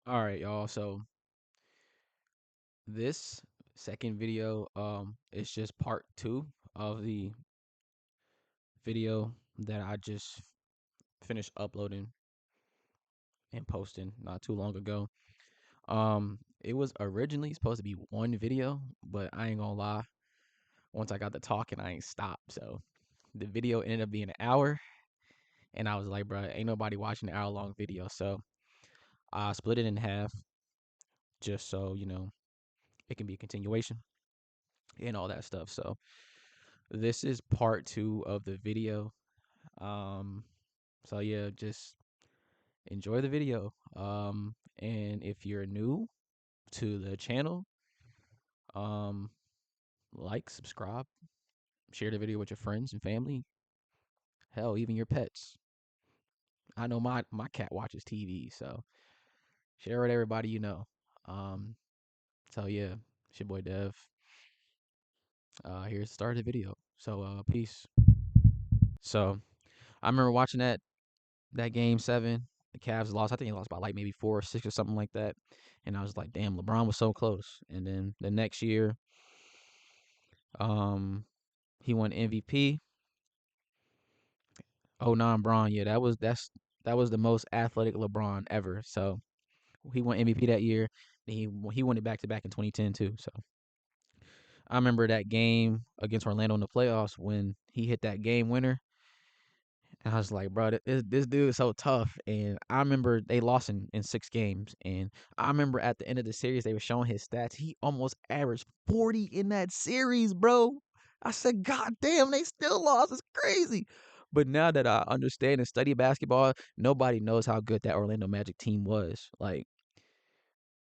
All right, y'all. So this second video is just part 2 of the video that I just finished uploading and posting not too long ago. It was originally supposed to be one video, but I ain't gonna lie, once I got to talking, I ain't stopped. So the video ended up being an hour, and I was like, bro, ain't nobody watching an hour long video. So I split it in half just so, it can be a continuation and all that stuff. So this is part 2 of the video. Um, so yeah, just enjoy the video. And if you're new to the channel, um, like, subscribe, share the video with your friends and family. Hell, even your pets. I know my cat watches TV, so share with everybody you know. Um, so yeah, it's your boy Dev. Here's the start of the video. So peace. So I remember watching that game 7. The Cavs lost. I think they lost by like maybe 4 or 6 or something like that. And I was like, damn, LeBron was so close. And then the next year, um, he won MVP. Oh, non Braun, yeah, that was the most athletic LeBron ever. So he won MVP that year. He won it back to back in 2010 too. So I remember that game against Orlando in the playoffs when he hit that game winner. And I was like, bro, this dude is so tough. And I remember they lost in 6 games. And I remember at the end of the series, they were showing his stats. He almost averaged 40 in that series, bro. I said, God damn, they still lost. It's crazy. But now that I understand and study basketball, nobody knows how good that Orlando Magic team was. Like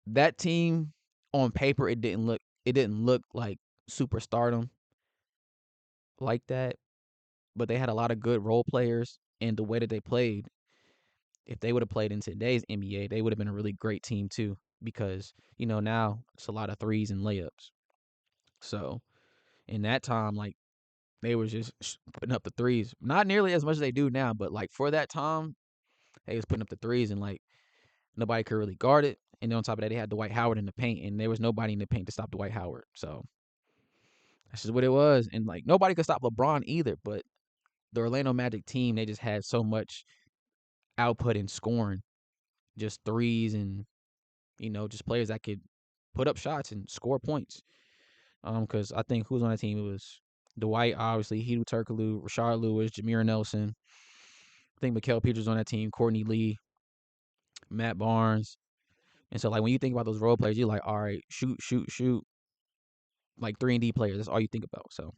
that team on paper, it didn't look like superstardom like that. But they had a lot of good role players, and the way that they played, if they would have played in today's NBA, they would have been a really great team too. Because now it's a lot of threes and layups. So in that time, like they was just putting up the threes, not nearly as much as they do now, but like for that time, they was putting up the threes and like nobody could really guard it. And then on top of that, they had Dwight Howard in the paint, and there was nobody in the paint to stop Dwight Howard. So that's just what it was. And like nobody could stop LeBron either. But the Orlando Magic team, they just had so much output and scoring, just threes and just players that could put up shots and score points. Because I think who's on the team, it was Dwight, obviously, Hedo Turkoglu, Rashard Lewis, Jameer Nelson. I think Mikael Peters on that team, Courtney Lee, Matt Barnes. And so, like, when you think about those role players, you're like, all right, shoot, shoot, shoot. Like 3-and-D players, that's all you think about. So,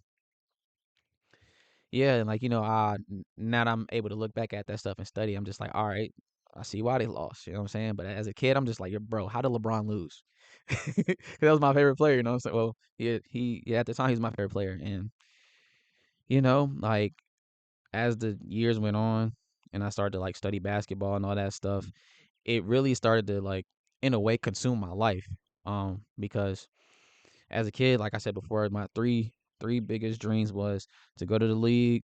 yeah, and like, now that I'm able to look back at that stuff and study, I'm just like, all right, I see why they lost. You know what I'm saying? But as a kid, I'm just like, bro, how did LeBron lose? 'Cause that was my favorite player. You know what I'm saying? Well, yeah, at the time he was my favorite player, and like as the years went on, and I started to like study basketball and all that stuff, it really started to like, in a way, consume my life. Because as a kid, like I said before, my three biggest dreams was to go to the league,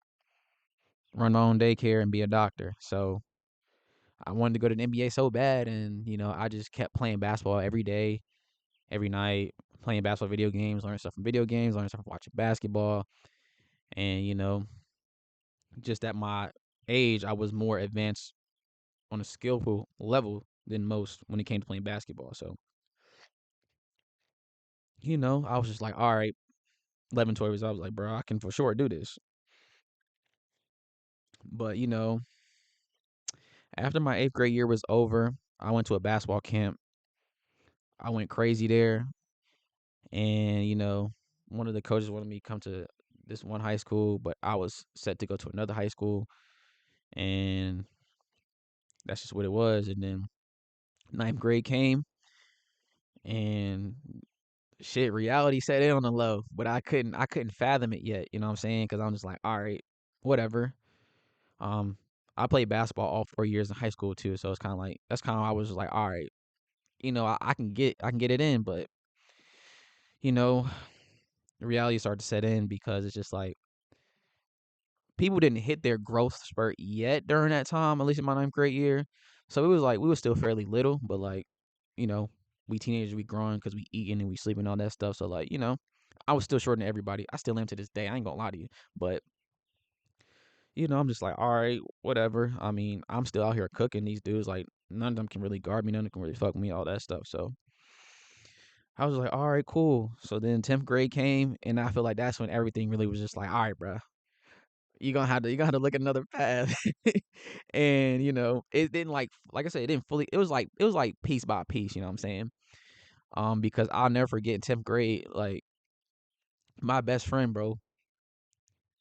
run my own daycare, and be a doctor. So I wanted to go to the NBA so bad, and I just kept playing basketball every day, every night, playing basketball video games, learning stuff from video games, learning stuff from watching basketball, and just at my age, I was more advanced on a skillful level than most when it came to playing basketball. So I was just like, all right, 11, 12 years old, I was like, bro, I can for sure do this. But after my 8th grade year was over, I went to a basketball camp. I went crazy there. And one of the coaches wanted me to come to this one high school, but I was set to go to another high school, and that's just what it was. And then ninth grade came, and shit, reality set in on the low, but I couldn't fathom it yet. You know what I'm saying? Because I'm just like, all right, whatever. Um, I played basketball all 4 years in high school too, so it's kind of like that's kind of I was just like, all right, I can get it in, but you know, the reality started to set in because it's just like people didn't hit their growth spurt yet during that time, at least in my ninth grade year. So it was like we were still fairly little, but like you know, we teenagers, we growing because we eating and we sleeping and all that stuff. So like, I was still shorter than everybody. I still am to this day. I ain't gonna lie to you. But, I'm just like, all right, whatever. I mean, I'm still out here cooking these dudes. Like, none of them can really guard me. None of them can really fuck me, all that stuff. So I was like, all right, cool. So then 10th grade came, and I feel like that's when everything really was just like, all right, bro, you gonna have to look at another path. And it didn't like I said, it didn't fully. It was like piece by piece. You know what I'm saying? Because I'll never forget in 10th grade, like my best friend, bro,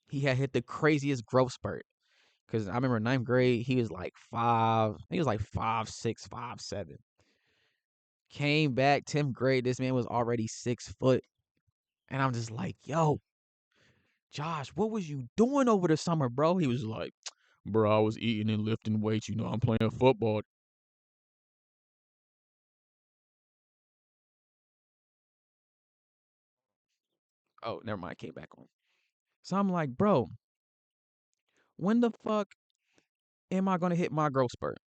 he had hit the craziest growth spurt. Cause I remember ninth grade, he was like 5. He was like 5'6", 5'7". Came back 10th grade, this man was already 6 foot, and I'm just like, yo, Josh, what was you doing over the summer, bro? He was like, bro, I was eating and lifting weights. I'm playing football. Oh, never mind. Came back on. So I'm like, bro, when the fuck am I gonna hit my growth spurt?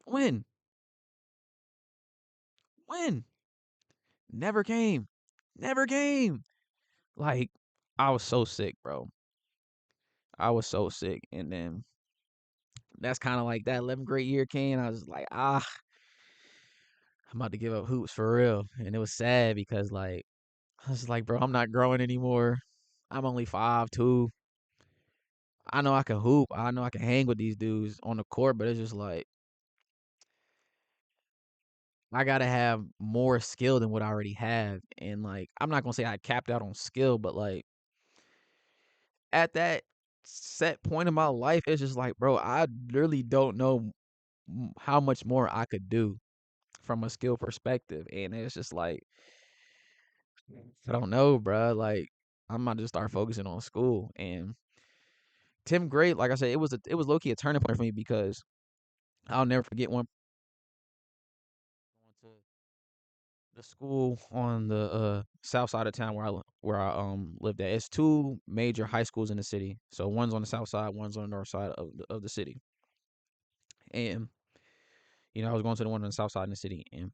When? When? Never came. Never came. Like, I was so sick, bro. I was so sick. And then that's kind of like that 11th grade year came. I was like, I'm about to give up hoops for real. And it was sad because, like, I was like, bro, I'm not growing anymore. I'm only 5'2". I know I can hoop. I know I can hang with these dudes on the court, but it's just like I gotta have more skill than what I already have. And like I'm not gonna say I capped out on skill, but like at that set point in my life, it's just like, bro, I literally don't know how much more I could do from a skill perspective. And it's just like I don't know, bro. Like I'm about to start focusing on school. And 10th grade, like I said, it was low key a turning point for me because I'll never forget one going to the school on the south side of town where I lived at. It's two major high schools in the city. So one's on the south side, one's on the north side of the city. And I was going to the one on the south side in the city. And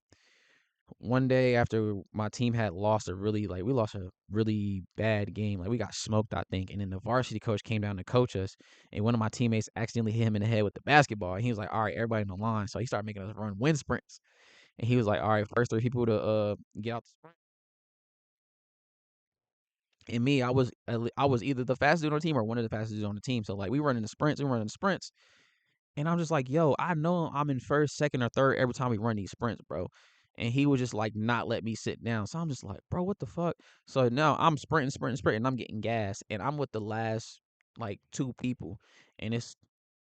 one day after my team had lost a really like we lost a really bad game, like we got smoked, I think. And then the varsity coach came down to coach us, and one of my teammates accidentally hit him in the head with the basketball. And he was like, "All right, everybody in the line." So he started making us run wind sprints. And he was like, "All right, first three people to get out the sprint." And me, I was either the fastest dude on the team or one of the fastest dudes on the team. So like we running the sprints, and I'm just like, yo, I know I'm in first, second, or third every time we run these sprints, bro. And he would just like not let me sit down. So I'm just like, bro, what the fuck? So now I'm sprinting, sprinting, sprinting, and I'm getting gas, and I'm with the last like two people, and it's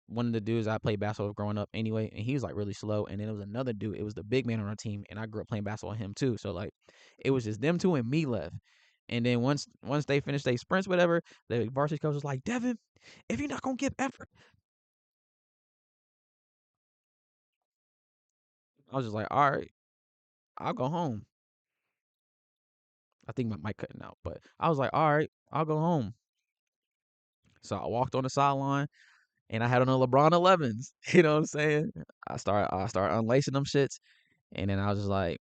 one of the dudes I played basketball with growing up anyway, and he was like really slow. And then it was another dude. It was the big man on our team, and I grew up playing basketball with him too. So like, it was just them two and me left. And then once they finished their sprints, whatever, the varsity coach was like, Devin, if you're not gonna give effort, I was just like, all right, I'll go home. I think my mic cutting out, but I was like, all right, I'll go home. So I walked on the sideline and I had on the LeBron 11s. You know what I'm saying? I start unlacing them shits, and then I was just like,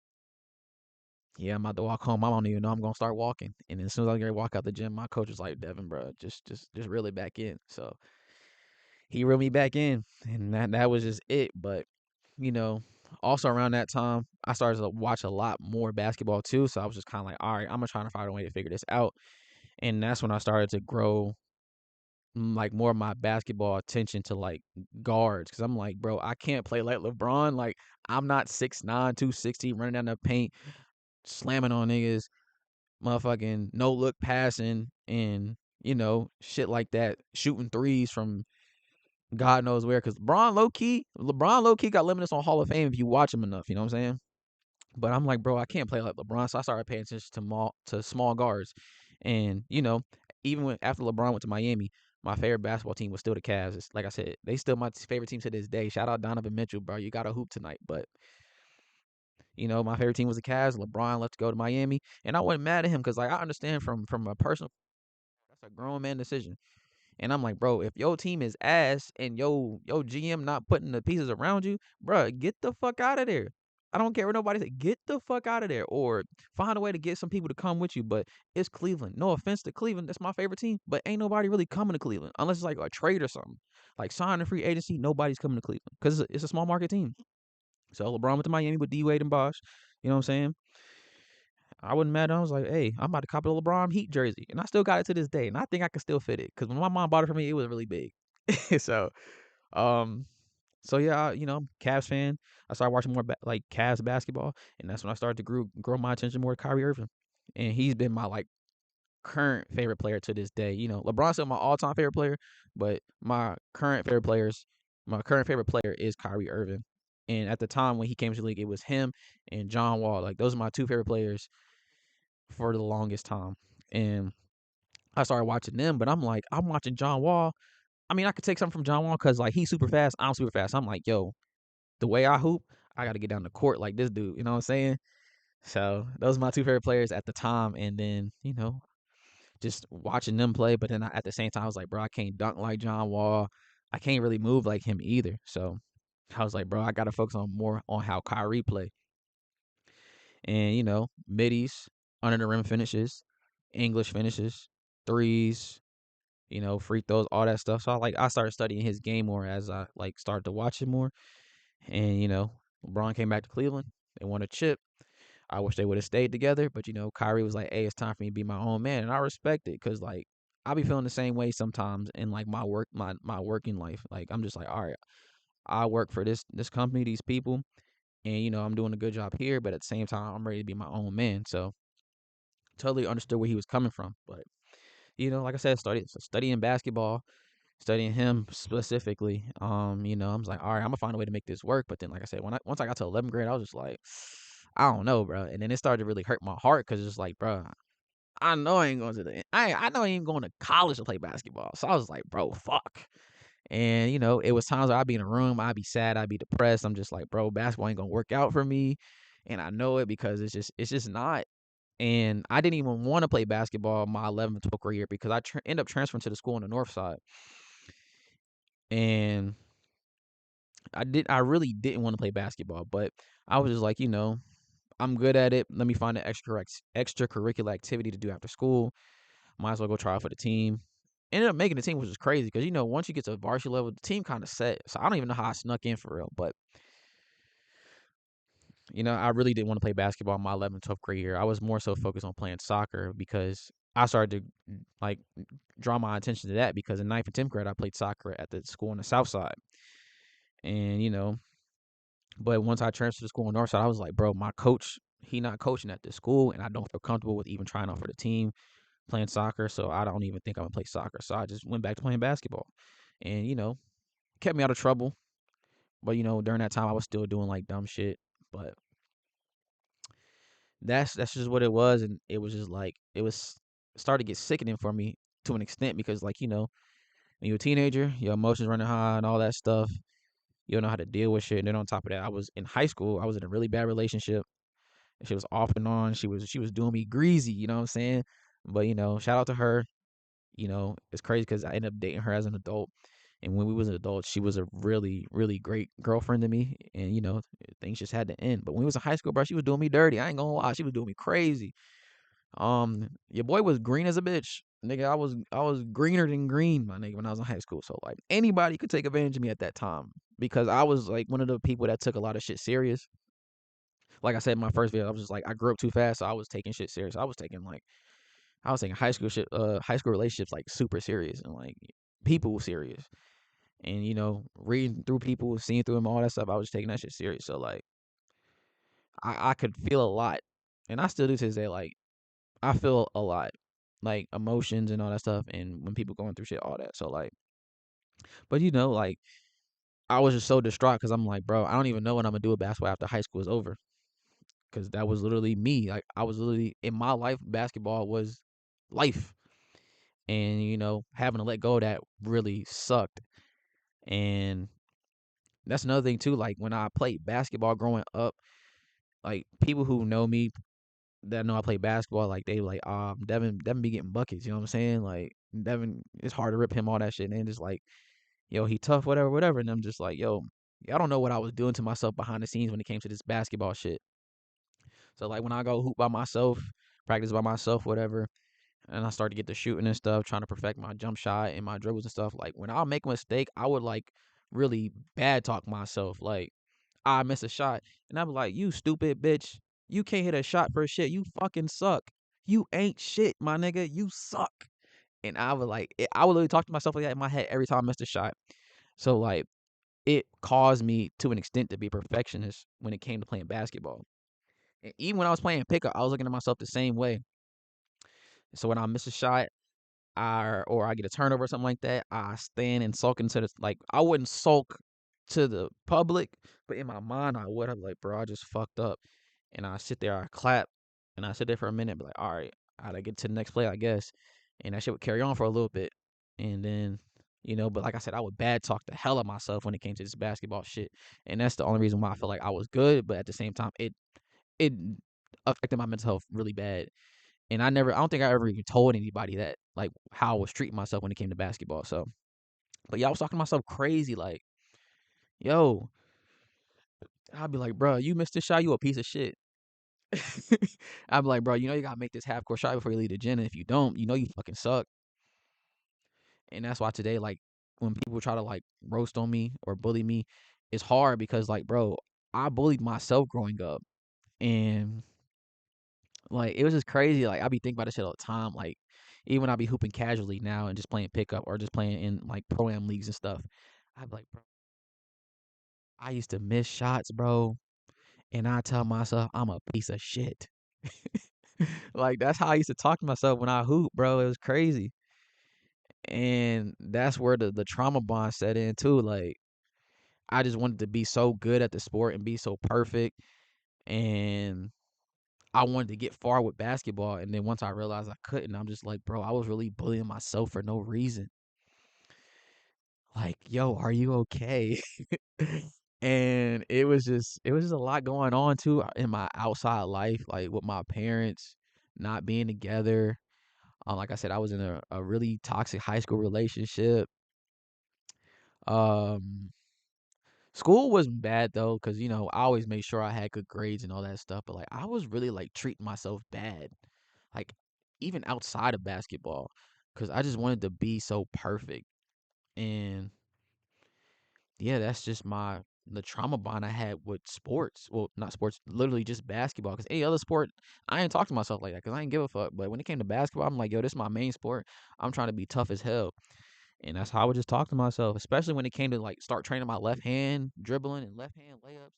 yeah, I'm about to walk home. I don't even know I'm gonna start walking. And then as soon as I get ready to walk out the gym, my coach was like, Devin, bro, just reel it back in. So he reeled me back in, and that was just it. But you know, also around that time, I started to watch a lot more basketball too. So I was just kind of like, all right, I'm gonna try to find a way to figure this out. And that's when I started to grow like more of my basketball attention to like guards, because I'm like, bro, I can't play like LeBron. Like I'm not 6'9", 260 running down the paint, slamming on niggas, motherfucking no look passing, and shit like that, shooting threes from God knows where. Because LeBron low key got limited on Hall of Fame if you watch him enough. You know what I'm saying? But I'm like, bro, I can't play like LeBron. So I started paying attention to small guards. And, even after LeBron went to Miami, my favorite basketball team was still the Cavs. It's, like I said, they still my favorite team to this day. Shout out Donovan Mitchell, bro. You got to hoop tonight. But, my favorite team was the Cavs. LeBron left to go to Miami. And I wasn't mad at him because, like, I understand from a personal, that's a grown man decision. And I'm like, bro, if your team is ass and yo GM not putting the pieces around you, bro, get the fuck out of there. I don't care what nobody say. Get the fuck out of there, or find a way to get some people to come with you. But it's Cleveland. No offense to Cleveland, that's my favorite team. But ain't nobody really coming to Cleveland unless it's like a trade or something. Like signing a free agency, nobody's coming to Cleveland because it's a small market team. So LeBron went to Miami with D Wade and Bosh. You know what I'm saying? I wasn't mad. I was like, hey, I'm about to copy a LeBron Heat jersey, and I still got it to this day, and I think I can still fit it because when my mom bought it for me, it was really big. so, um, so yeah, Cavs fan. I started watching more like Cavs basketball, and that's when I started to grow my attention more to Kyrie Irving, and he's been my like current favorite player to this day. LeBron's still my all-time favorite player, but my current favorite player is Kyrie Irving. And at the time when he came to the league, it was him and John Wall. Like those are my two favorite players for the longest time. And I started watching them, but I'm like, I'm watching John Wall. I mean, I could take something from John Wall because like he's super fast. I'm super fast. I'm like, yo, the way I hoop, I got to get down the court like this dude. You know what I'm saying? So those are my two favorite players at the time. And then just watching them play. But then at the same time, I was like, bro, I can't dunk like John Wall. I can't really move like him either. So I was like, bro, I got to focus on more on how Kyrie play. And middies, under the rim finishes, English finishes, threes, free throws, all that stuff. So I started studying his game more as I like started to watch it more. And LeBron came back to Cleveland. They won a chip. I wish they would have stayed together, but Kyrie was like, "Hey, it's time for me to be my own man," and I respect it because like I be feeling the same way sometimes in like my my working life. Like I'm just like, all right, I work for this company, these people, and I'm doing a good job here, but at the same time, I'm ready to be my own man. So totally understood where he was coming from, but like I said, studying basketball, studying him specifically. I was like, all right, I'm gonna find a way to make this work. But then, like I said, once I got to 11th grade, I was just like, I don't know, bro. And then it started to really hurt my heart because it's like, bro, I know I ain't going to I know I ain't going to college to play basketball. So I was like, bro, fuck. And it was times where I'd be in a room, I'd be sad, I'd be depressed. I'm just like, bro, basketball ain't gonna work out for me, and I know it because it's just not. And I didn't even want to play basketball my 11th, 12th grade year because I end up transferring to the school on the north side, and I really didn't want to play basketball, but I was just like, I'm good at it. Let me find an extracurricular activity to do after school. Might as well go try out for the team. Ended up making the team, which is crazy because once you get to varsity level, the team kind of set. So I don't even know how I snuck in for real, but I really didn't want to play basketball in my 11th, 12th grade year. I was more so focused on playing soccer because I started to like draw my attention to that because in 9th and 10th grade I played soccer at the school on the south side, and but once I transferred to school on north side, I was like, bro, my coach, he not coaching at this school, and I don't feel comfortable with even trying out for the team playing soccer, so I don't even think I'm gonna play soccer. So I just went back to playing basketball, and kept me out of trouble. But during that time, I was still doing like dumb shit. But that's just what it was, and it was just like it started to get sickening for me to an extent because like when you're a teenager, your emotions running high and all that stuff. You don't know how to deal with shit. And then on top of that, I was in high school. I was in a really bad relationship. She was off and on. She was doing me greasy. You know what I'm saying? But shout out to her. It's crazy because I ended up dating her as an adult, and when we was an adult, she was a really, really great girlfriend to me. And things just had to end. But when we was in high school, bro, she was doing me dirty. I ain't gonna lie, she was doing me crazy. Your boy was green as a bitch, nigga. I was greener than green, my nigga, when I was in high school. So like anybody could take advantage of me at that time because I was like one of the people that took a lot of shit serious. Like I said in my first video, I was just like I grew up too fast, so I was taking shit serious. I was taking high school relationships like super serious and like people serious. And reading through people, seeing through them, all that stuff, I was taking that shit serious. So like I could feel a lot, and I still do to this day. Like I feel a lot, like emotions and all that stuff, and when people going through shit, all that. So like, but like I was just so distraught because I'm like, bro, I don't even know what I'm gonna do with basketball after high school is over. Because that was literally me. Like I was literally in my life, basketball was life, and having to let go of that really sucked. And that's another thing too. Like when I played basketball growing up, like people who know me that know I play basketball, like they like, Devin be getting buckets. You know what I'm saying? Like Devin, it's hard to rip him all that shit. And then just like, yo, he tough, whatever, whatever. And I'm just like, yo, y'all don't know what I was doing to myself behind the scenes when it came to this basketball shit. So like when I go hoop by myself, practice by myself, whatever, and I start to get the shooting and stuff, trying to perfect my jump shot and my dribbles and stuff. Like when I make a mistake, I would like really bad talk myself. Like I miss a shot, and I'm like, you stupid bitch, you can't hit a shot for shit. You fucking suck. You ain't shit, my nigga. You suck. And I would like, I would literally talk to myself like that in my head every time I missed a shot. So like, it caused me to an extent to be a perfectionist when it came to playing basketball. And even when I was playing pickup, I was looking at myself the same way. So when I miss a shot, or I get a turnover or something like that, I stand and sulk into the like I wouldn't sulk to the public, but in my mind I would. I'm like, bro, I just fucked up, and I sit there, I clap, and I sit there for a minute, be like, all right, I gotta get to the next play, I guess, and that shit would carry on for a little bit, and then. But like I said, I would bad talk the hell of myself when it came to this basketball shit, and that's the only reason why I feel like I was good. But at the same time, it affected my mental health really bad. And I don't think I ever even told anybody that, like, how I was treating myself when it came to basketball. So, but yeah, I was talking to myself crazy, like, yo, I'd be like, bro, you missed this shot, you a piece of shit. I'd be like, bro, you gotta make this half court shot before you leave the gym. And if you don't, you fucking suck. And that's why today, like, when people try to like roast on me or bully me, it's hard because, like, bro, I bullied myself growing up. And like it was just crazy. Like I be thinking about this shit all the time. Like even when I be hooping casually now and just playing pickup or just playing in like pro am leagues and stuff, I'd be like, bro, I used to miss shots, bro, and I tell myself I'm a piece of shit. Like that's how I used to talk to myself when I hoop, bro. It was crazy, and that's where the trauma bond set in too. Like I just wanted to be so good at the sport and be so perfect, and I wanted to get far with basketball, and then once I realized I couldn't, I'm just like, bro, I was really bullying myself for no reason. Like, yo, are you okay? And it was just a lot going on too in my outside life, like with my parents not being together. Like I said, I was in a really toxic high school relationship. Um, School wasn't bad though, cause I always made sure I had good grades and all that stuff. But like, I was really like treating myself bad, like even outside of basketball, cause I just wanted to be so perfect. And yeah, that's just the trauma bond I had with sports. Well, not sports, literally just basketball. Cause any other sport, I ain't talk to myself like that, cause I ain't give a fuck. But when it came to basketball, I'm like, yo, this is my main sport. I'm trying to be tough as hell. And that's how I would just talk to myself, especially when it came to like start training my left hand dribbling and left hand layups.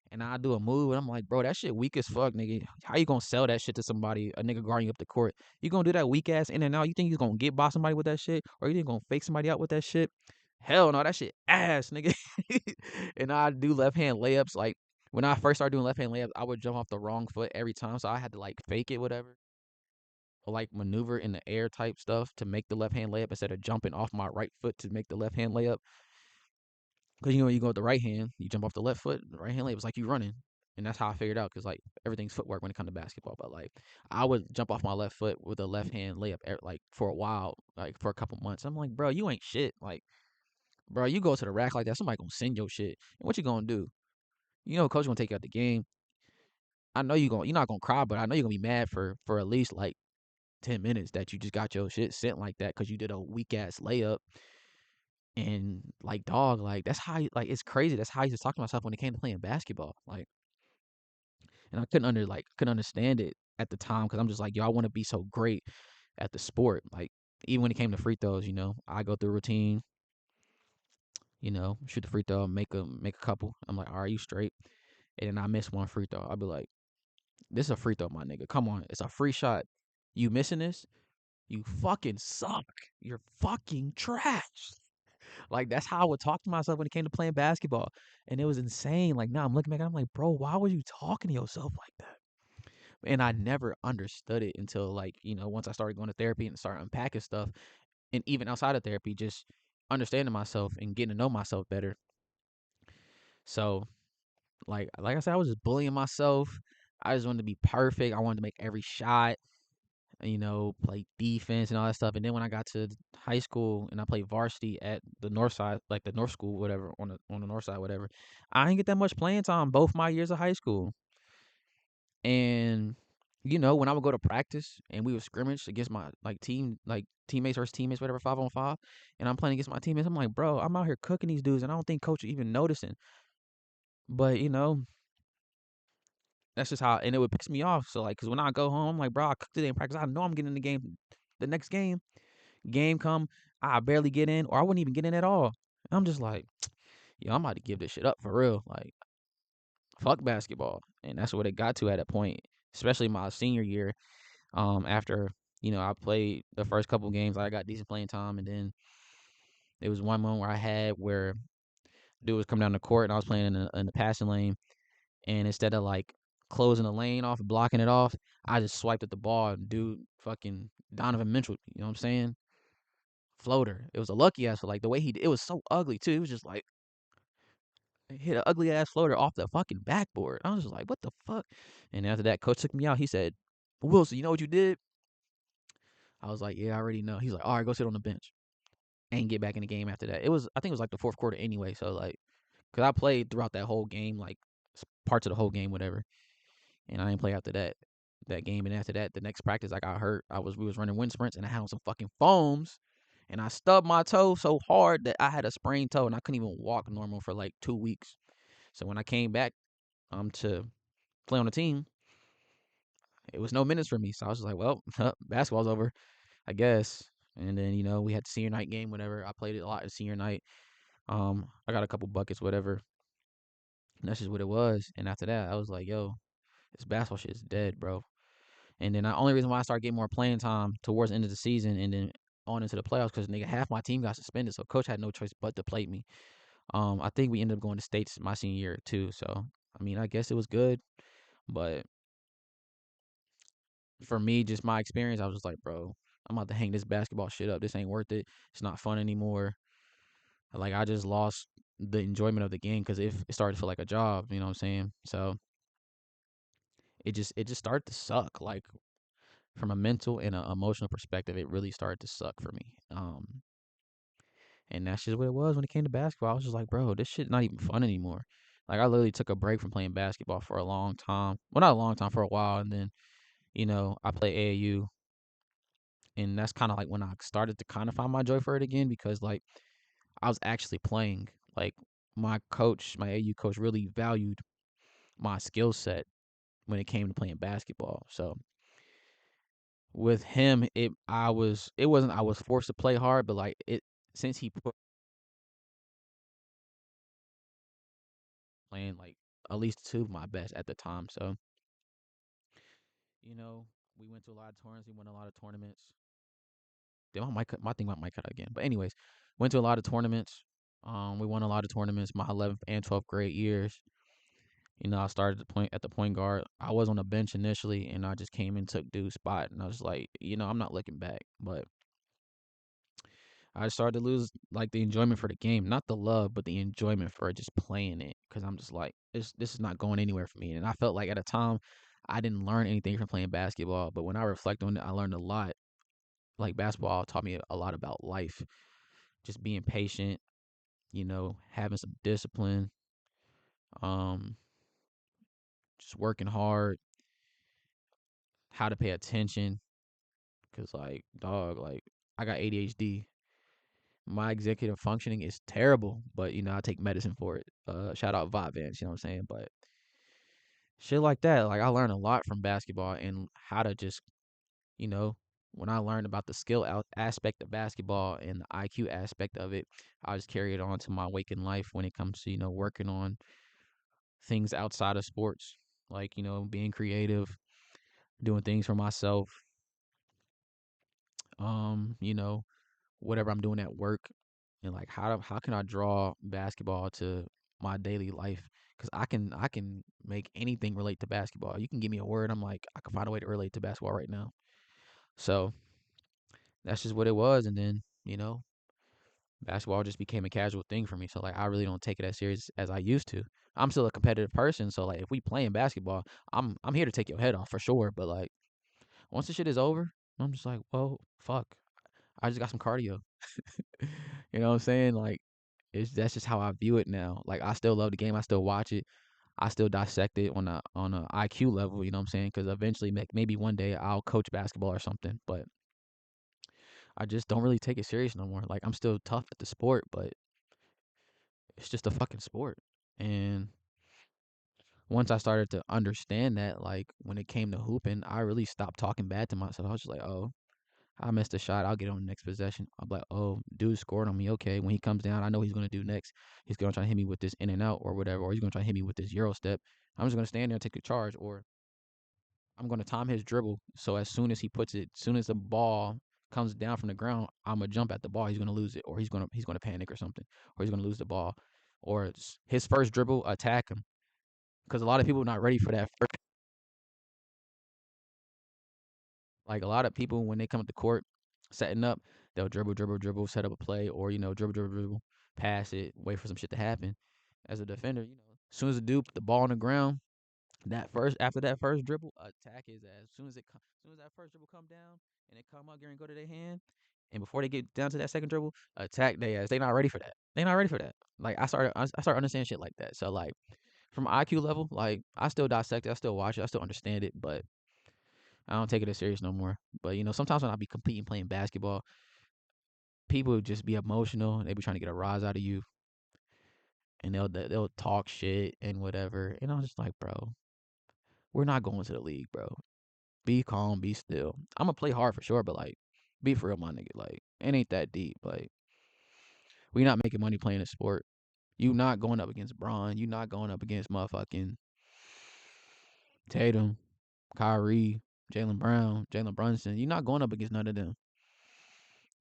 And I do a move, and I'm like, bro, that shit weak as fuck, nigga. How you gonna sell that shit to somebody, a nigga guarding you up the court? You gonna do that weak ass in and out? You think you gonna get by somebody with that shit, or you think you gonna fake somebody out with that shit? Hell no, that shit ass, nigga. And I do left hand layups. Like when I first started doing left hand layups, I would jump off the wrong foot every time, so I had to like fake it, whatever, or like maneuver in the air type stuff to make the left hand layup instead of jumping off my right foot to make the left hand layup. Because you go with the right hand, you jump off the left foot, the right hand layup. It's like you running. And that's how I figured out because like everything's footwork when it comes to basketball. But like I would jump off my left foot with a left hand layup like for a while, like for a couple months. I'm like, bro, you ain't shit. Like, bro, you go to the rack like that, somebody gonna send your shit. And what you gonna do? Coach gonna take you out the game. I know you're not gonna cry, but I know you're gonna be mad for at least like 10 minutes that you just got your shit sent like that because you did a weak ass layup. And like dog, like that's how like it's crazy. That's how I used to talk to myself when it came to playing basketball. Like, and I couldn't understand it at the time because I'm just like, yo, I want to be so great at the sport. Like even when it came to free throws, I go through a routine, shoot the free throw, make a couple. I'm like, all right, you straight. And then I miss one free throw. I'll be like, this is a free throw, my nigga. Come on, it's a free shot. You missing this? You fucking suck. You're fucking trash. Like that's how I would talk to myself when it came to playing basketball, and it was insane. Like now I'm looking back, I'm like, bro, why was you talking to yourself like that? And I never understood it until like once I started going to therapy and started unpacking stuff, and even outside of therapy, just understanding myself and getting to know myself better. So like I said, I was just bullying myself. I just wanted to be perfect. I wanted to make every shot. play defense and all that stuff. And then when I got to high school and I played varsity at the north side, like the north school, whatever, on the north side, whatever, I didn't get that much playing time both my years of high school. And when I would go to practice and we would scrimmage against my teammates versus teammates, whatever, 5-on-5, and I'm playing against my teammates, I'm like, bro, I'm out here cooking these dudes, and I don't think coach is even noticing. But that's just how, and it would piss me off. So like, cause when I go home, I'm like, bro, I cooked today in practice. I know I'm getting in the game, the next game come, I barely get in, or I wouldn't even get in at all. And I'm just like, yo, I'm about to give this shit up for real. Like, fuck basketball, and that's what it got to at a point, especially my senior year. After I played the first couple games, I got decent playing time, and then there was one moment where I had where dude was coming down the court, and I was playing in the passing lane, and instead of like closing the lane off, blocking it off, I just swiped at the ball, and dude, fucking Donovan Mitchell, you know what I'm saying? Floater. It was a lucky ass, like the way it was so ugly too. It was just like hit an ugly ass floater off the fucking backboard. I was just like, what the fuck? And after that, coach took me out. He said, Wilson, you know what you did? I was like, yeah, I already know. He's like, all right, go sit on the bench. And get back in the game after that. I think it was like the fourth quarter anyway. So like, cause I played throughout that whole game, like parts of the whole game, whatever. And I didn't play after that game. And after that, the next practice, I got hurt. We was running wind sprints, and I had on some fucking foams, and I stubbed my toe so hard that I had a sprained toe, and I couldn't even walk normal for like 2 weeks. So when I came back, to play on the team, it was no minutes for me. So I was just like, well, basketball's over, I guess. And then we had the senior night game, whatever. I played it a lot at senior night. I got a couple buckets, whatever. And that's just what it was. And after that, I was like, yo, this basketball shit is dead, bro. And then the only reason why I started getting more playing time towards the end of the season and then on into the playoffs, because nigga, half my team got suspended, so coach had no choice but to play me. I think we ended up going to states my senior year too. So I mean, I guess it was good, but for me, just my experience, I was just like, bro, I'm about to hang this basketball shit up. This ain't worth it. It's not fun anymore. Like I just lost the enjoyment of the game because it started to feel like a job. You know what I'm saying? So it just started to suck. Like from a mental and a emotional perspective, it really started to suck for me. And that's just what it was when it came to basketball. I was just like, bro, this shit not even fun anymore. Like I literally took a break from playing basketball for a long time. Well, not a long time, for a while, and then I play AAU, and that's kind of like when I started to kind of find my joy for it again because like I was actually playing. Like my coach, my AAU coach, really valued my skill set when it came to playing basketball. So with him, it wasn't I was forced to play hard, but like it since he put playing like at least two of my best at the time. So you know we went to a lot of tournaments. We won a lot of tournaments. Damn, my thing might cut out again. But anyways, went to a lot of tournaments. We won a lot of tournaments my 11th and 12th grade years. I started at the point guard. I was on the bench initially, and I just came and took dude's spot, and I was like, I'm not looking back. But I started to lose like the enjoyment for the game, not the love, but the enjoyment for just playing it, because I'm just like, this is not going anywhere for me. And I felt like at a time, I didn't learn anything from playing basketball, but when I reflect on it, I learned a lot. Like basketball taught me a lot about life, just being patient, having some discipline, um, just working hard, how to pay attention. Cause like, dog, like I got ADHD. My executive functioning is terrible, but I take medicine for it. Shout out Vyvanse, you know what I'm saying? But shit like that, like I learned a lot from basketball and how to just, you know, when I learned about the skill aspect of basketball and the IQ aspect of it, I just carry it on to my waking life when it comes to working on things outside of sports, like being creative, doing things for myself, you know, whatever I'm doing at work, and like how can I draw basketball to my daily life? Because I can make anything relate to basketball. You can give me a word, I'm like I can find a way to relate to basketball right now. So that's just what it was, and then basketball just became a casual thing for me. So like I really don't take it as serious as I used to. I'm still a competitive person, so like if we playing basketball, I'm here to take your head off for sure. But like once the shit is over, I'm just like, well, fuck. I just got some cardio. You know what I'm saying? Like, that's just how I view it now. Like, I still love the game. I still watch it. I still dissect it on a IQ level. You know what I'm saying? Because eventually, maybe one day I'll coach basketball or something. But I just don't really take it serious no more. Like, I'm still tough at the sport, but it's just a fucking sport. And once I started to understand that, like when it came to hooping, I really stopped talking bad to myself. I was just like, oh, I missed a shot. I'll get on the next possession. I'm like, oh, dude scored on me. Okay, when he comes down, I know he's gonna do next. He's gonna try to hit me with this in and out or whatever, or he's gonna try to hit me with this Euro step. I'm just gonna stand there and take the charge, or I'm gonna time his dribble. So as soon as he puts it, as soon as the ball comes down from the ground, I'm gonna jump at the ball. He's gonna lose it, or he's gonna panic or something, or he's gonna lose the ball, or his first dribble, attack him. Because a lot of people are not ready for that. Like a lot of people when they come to the court setting up, they'll dribble, dribble, dribble, set up a play, or dribble, dribble, dribble, pass it, wait for some shit to happen. As a defender, as soon as the dude put the ball on the ground, that first after that first dribble, attack his ass. As soon as that first dribble come down and it come up there and go to their hand, and before they get down to that second dribble, attack their ass. They not ready for that. They not ready for that. Like I started understanding shit like that. So like from IQ level, like I still dissect it, I still watch it, I still understand it, but I don't take it as serious no more. But sometimes when I be competing playing basketball, people just be emotional. They be trying to get a rise out of you, and they'll talk shit and whatever. And I'm just like, bro, we're not going to the league, bro. Be calm, be still. I'm gonna play hard for sure, but like, be for real, my nigga. Like, it ain't that deep. Like, we not making money playing a sport. You not going up against Braun. You not going up against motherfucking Tatum, Kyrie, Jalen Brown, Jalen Brunson. You're not going up against none of them.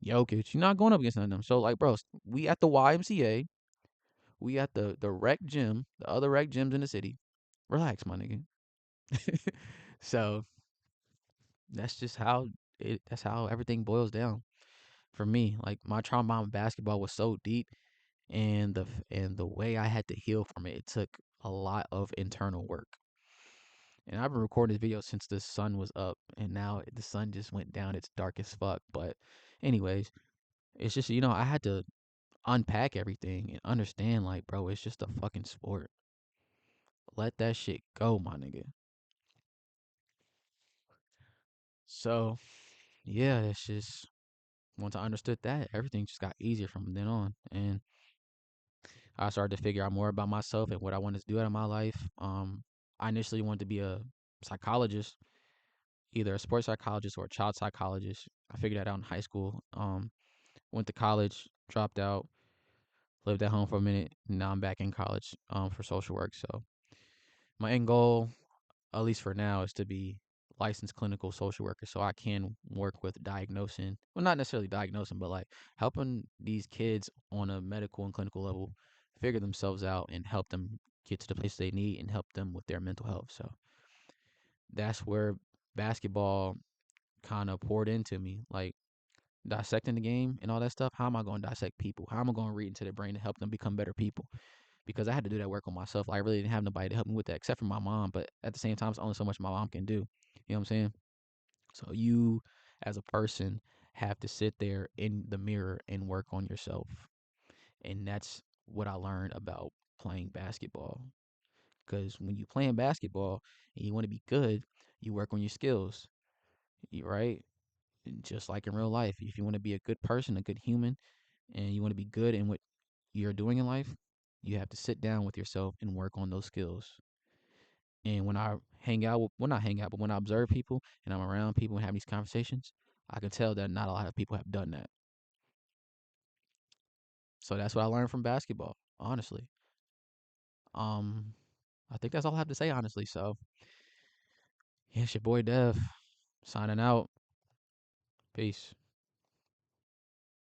Jokic. You're not going up against none of them. So like, bro, we at the YMCA. We at the rec gym, the other rec gyms in the city. Relax, my nigga. So that's just how that's how everything boils down for me. Like my trauma in basketball was so deep, and the way I had to heal from it, it took a lot of internal work. And I've been recording this video since the sun was up, and now the sun just went down. It's dark as fuck. But anyways, it's just I had to unpack everything and understand, like, bro, it's just a fucking sport. Let that shit go, my nigga. So yeah, it's just once I understood that, everything just got easier from then on. And I started to figure out more about myself and what I wanted to do out of my life. I initially wanted to be a psychologist, either a sports psychologist or a child psychologist. I figured that out in high school. Went to college, dropped out, lived at home for a minute. Now I'm back in college for social work. So my end goal, at least for now, is to be licensed clinical social worker so I can work with diagnosing, well, not necessarily diagnosing, but like helping these kids on a medical and clinical level figure themselves out and help them get to the place they need and help them with their mental health. So that's where basketball kind of poured into me, like dissecting the game and all that stuff. How am I going to dissect people? How am I going to read into their brain to help them become better people? Because I had to do that work on myself. Like, I really didn't have nobody to help me with that except for my mom. But at the same time, it's only so much my mom can do. You know what I'm saying? So you, as a person, have to sit there in the mirror and work on yourself. And that's what I learned about playing basketball. Because when you playing basketball and you want to be good, you work on your skills, right? Just like in real life, if you want to be a good person, a good human, and you want to be good in what you're doing in life, you have to sit down with yourself and work on those skills. And when I hang out with, well, not hang out, but when I observe people and I'm around people and have these conversations, I can tell that not a lot of people have done that. So that's what I learned from basketball, honestly. Um, I think that's all I have to say, honestly. So, yeah, it's your boy Dev signing out. Peace.